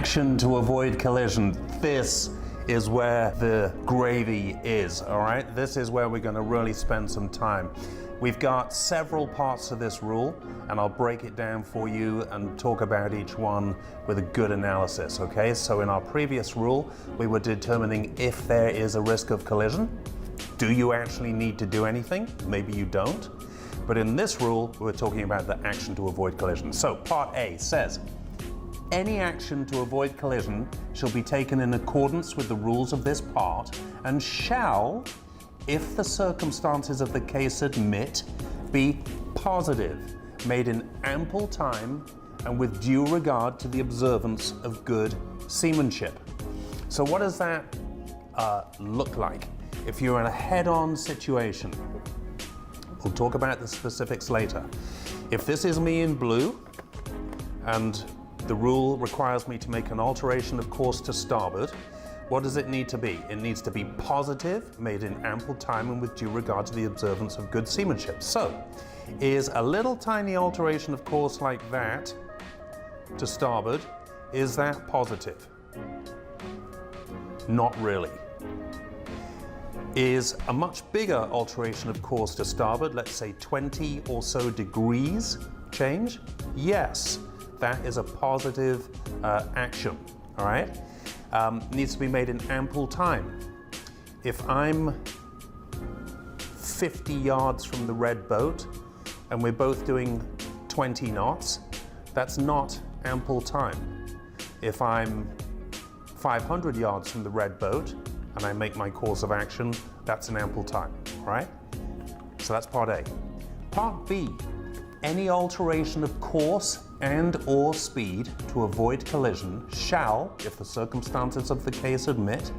Action to avoid collision. This is where the gravy is, all right? This is where we're going to really spend some time. We've got several parts to this rule, and I'll break it down for you and talk about each one with a good analysis, okay? So in our previous rule, we were determining if there is a risk of collision. Do you actually need to do anything? Maybe you don't. But in this rule, we're talking about the action to avoid collision. So part A says, any action to avoid collision shall be taken in accordance with the rules of this part and shall, if the circumstances of the case admit, be positive, made in ample time and with due regard to the observance of good seamanship. So what does that look like? If you're in a head-on situation, we'll talk about the specifics later. If this is me in blue and the rule requires me to make an alteration of course to starboard, what does it need to be? It needs to be positive, made in ample time and with due regard to the observance of good seamanship. So, is a little tiny alteration of course like that to starboard, is that positive? Not really. Is a much bigger alteration of course to starboard, let's say 20 or so degrees change? Yes, that is a positive action, all right? Needs to be made in ample time. If I'm 50 yards from the red boat and we're both doing 20 knots, that's not ample time. If I'm 500 yards from the red boat and I make my course of action, that's an ample time, right? So that's part A. Part B, any alteration of course and or speed to avoid collision shall, if the circumstances of the case admit,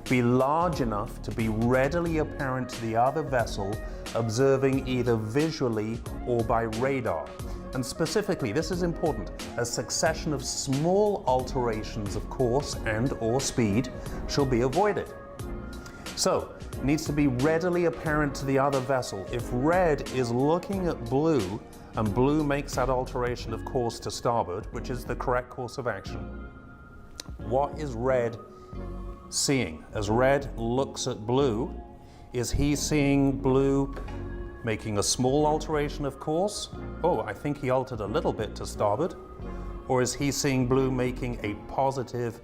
be large enough to be readily apparent to the other vessel observing either visually or by radar. And specifically, this is important, a succession of small alterations of course and or speed shall be avoided. So, it needs to be readily apparent to the other vessel. If red is looking at blue and blue makes that alteration of course to starboard, which is the correct course of action, what is red seeing? As red looks at blue, is he seeing blue making a small alteration of course? Oh, I think he altered a little bit to starboard. Or is he seeing blue making a positive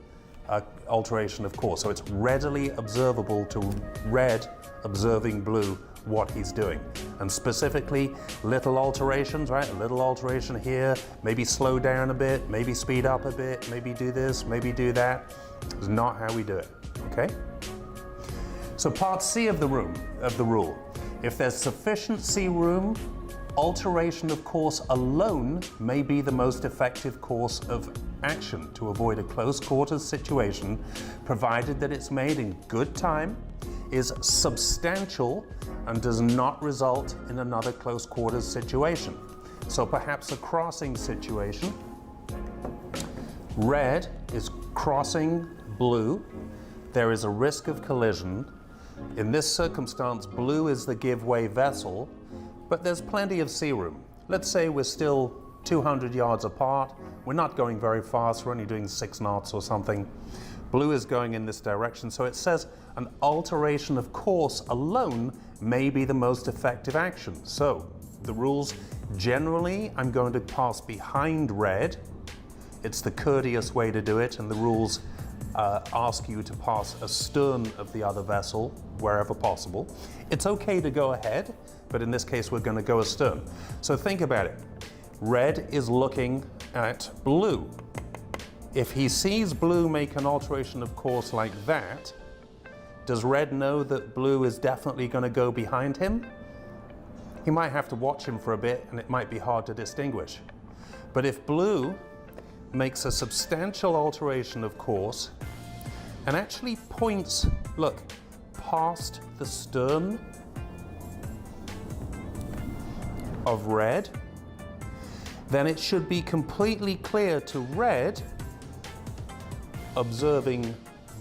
alteration of course? So it's readily observable to red observing blue what he's doing. And specifically, little alterations, right? A little alteration here, maybe slow down a bit, maybe speed up a bit, maybe do this, maybe do that. It's not how we do it, okay? So part C of the rule, if there's sufficient sea room, alteration of course alone may be the most effective course of action to avoid a close quarters situation, provided that it's made in good time, is substantial, and does not result in another close quarters situation. So perhaps a crossing situation. Red is crossing blue. There is a risk of collision. In this circumstance, blue is the give-way vessel, but there's plenty of sea room. Let's say we're still 200 yards apart. We're not going very fast. We're only doing 6 knots or something. Blue is going in this direction. So it says an alteration of course alone may be the most effective action. So the rules, generally, I'm going to pass behind red. It's the courteous way to do it, and the rules ask you to pass astern of the other vessel wherever possible. It's okay to go ahead, but in this case we're going to go astern. So think about it. Red is looking at blue. If he sees blue make an alteration of course like that, does red know that blue is definitely going to go behind him? He might have to watch him for a bit and it might be hard to distinguish. But if blue makes a substantial alteration of course and actually points, look, past the stern of red, then it should be completely clear to red observing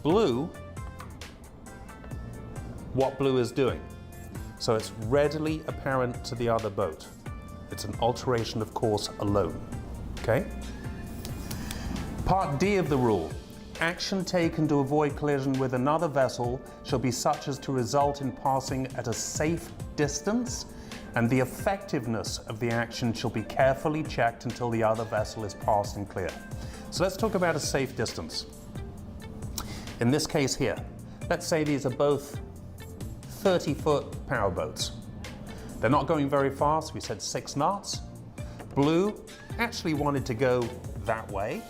blue what blue is doing. So it's readily apparent to the other boat. It's an alteration of course alone, okay? Part D of the rule. Action taken to avoid collision with another vessel shall be such as to result in passing at a safe distance, and the effectiveness of the action shall be carefully checked until the other vessel is passed and clear. So let's talk about a safe distance. In this case here, let's say these are both 30-foot powerboats. They're not going very fast, we said 6 knots. Blue actually wanted to go that way.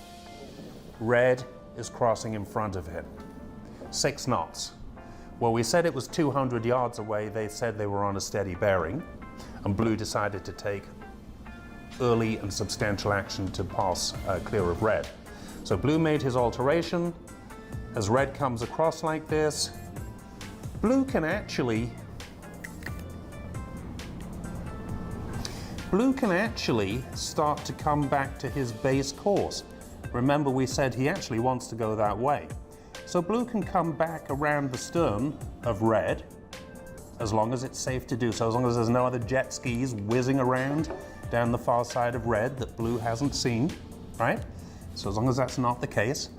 Red is crossing in front of him. 6 knots. Well, we said it was 200 yards away. They said they were on a steady bearing, and Blue decided to take early and substantial action to pass clear of Red. So Blue made his alteration. As Red comes across like this, Blue can actually start to come back to his base course. Remember, we said he actually wants to go that way. So Blue can come back around the stern of Red, as long as it's safe to do so, as long as there's no other jet skis whizzing around down the far side of Red that Blue hasn't seen, right? So as long as that's not the case,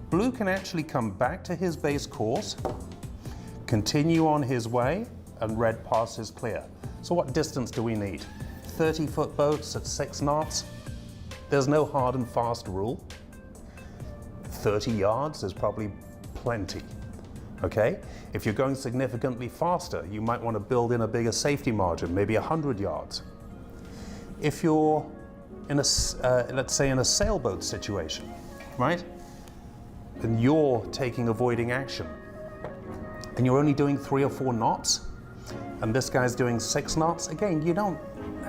Blue can actually come back to his base course, continue on his way, and Red passes clear. So what distance do we need? 30-foot boats at 6 knots? There's no hard and fast rule. 30 yards is probably plenty, okay? If you're going significantly faster, you might want to build in a bigger safety margin, maybe 100 yards. If you're in a, let's say in a sailboat situation, right? And you're taking avoiding action, and you're only doing 3 or 4 knots, and this guy's doing 6 knots, again, you don't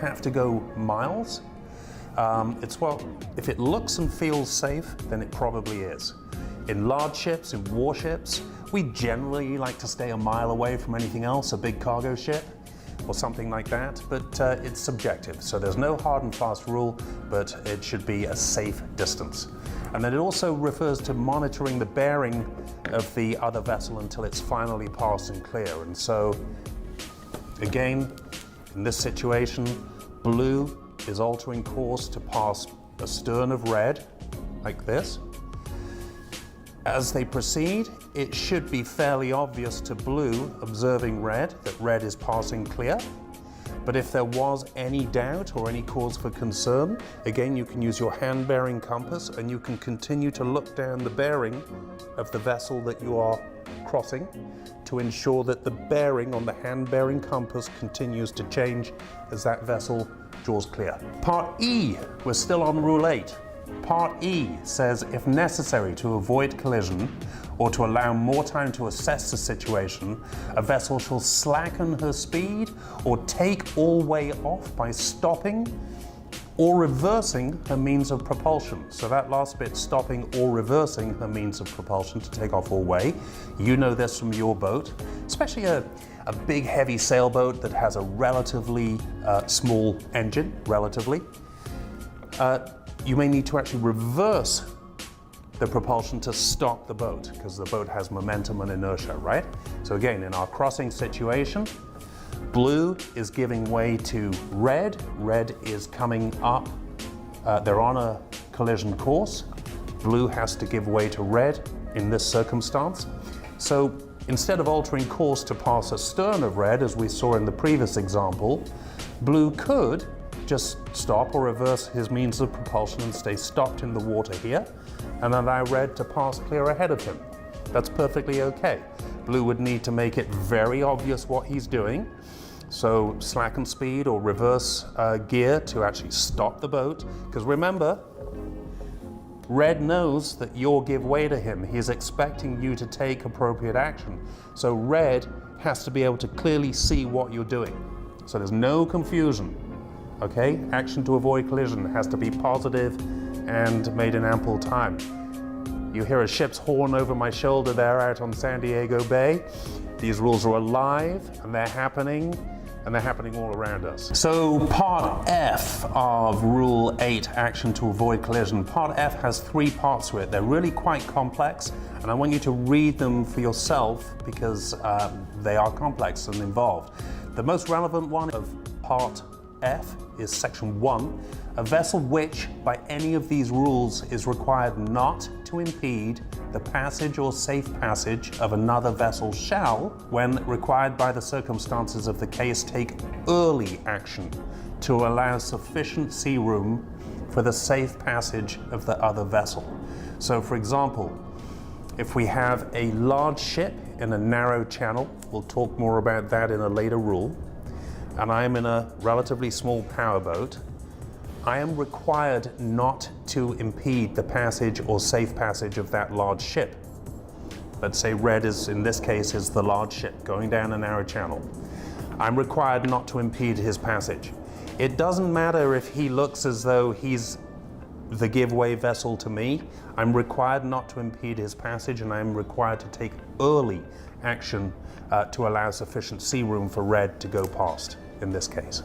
have to go miles. Well, if it looks and feels safe, then it probably is. In large ships, in warships, we generally like to stay a mile away from anything else, a big cargo ship or something like that, but it's subjective. So there's no hard and fast rule, but it should be a safe distance. And then it also refers to monitoring the bearing of the other vessel until it's finally passed and clear. And so, again, in this situation, Blue is altering course to pass astern of Red, like this. As they proceed, it should be fairly obvious to Blue, observing Red, that Red is passing clear. But if there was any doubt or any cause for concern, again, you can use your hand-bearing compass and you can continue to look down the bearing of the vessel that you are crossing to ensure that the bearing on the hand-bearing compass continues to change as that vessel draws clear. Part E, we're still on Rule 8. Part E says, if necessary to avoid collision or to allow more time to assess the situation, a vessel shall slacken her speed or take all way off by stopping or reversing her means of propulsion. So that last bit, stopping or reversing her means of propulsion to take off all way. You know this from your boat, especially a big heavy sailboat that has a relatively small engine, relatively. You may need to actually reverse the propulsion to stop the boat because the boat has momentum and inertia, right? So again, in our crossing situation, Blue is giving way to Red. Red is coming up. They're on a collision course. Blue has to give way to Red in this circumstance. So instead of altering course to pass astern of Red, as we saw in the previous example, Blue could just stop or reverse his means of propulsion and stay stopped in the water here, and allow Red to pass clear ahead of him. That's perfectly okay. Blue would need to make it very obvious what he's doing, so slacken speed or reverse gear to actually stop the boat, because remember, Red knows that you'll give way to him. He's expecting you to take appropriate action. So Red has to be able to clearly see what you're doing. So there's no confusion. Okay, action to avoid collision has to be positive and made in ample time. You hear a ship's horn over my shoulder there out on San Diego Bay. These rules are alive and they're happening all around us. So part F of Rule 8, action to avoid collision. Part F has 3 parts to it. They're really quite complex, and I want you to read them for yourself because they are complex and involved. The most relevant one of part F is section 1, a vessel which by any of these rules is required not to impede the passage or safe passage of another vessel shall, when required by the circumstances of the case, take early action to allow sufficient sea room for the safe passage of the other vessel. So, for example, if we have a large ship in a narrow channel, we'll talk more about that in a later rule, and I am in a relatively small powerboat, I am required not to impede the passage or safe passage of that large ship. Let's say red is, in this case, is the large ship going down a narrow channel. I'm required not to impede his passage. It doesn't matter if he looks as though he's the giveaway vessel to me. I'm required not to impede his passage, and I'm required to take early action to allow sufficient sea room for red to go past in this case.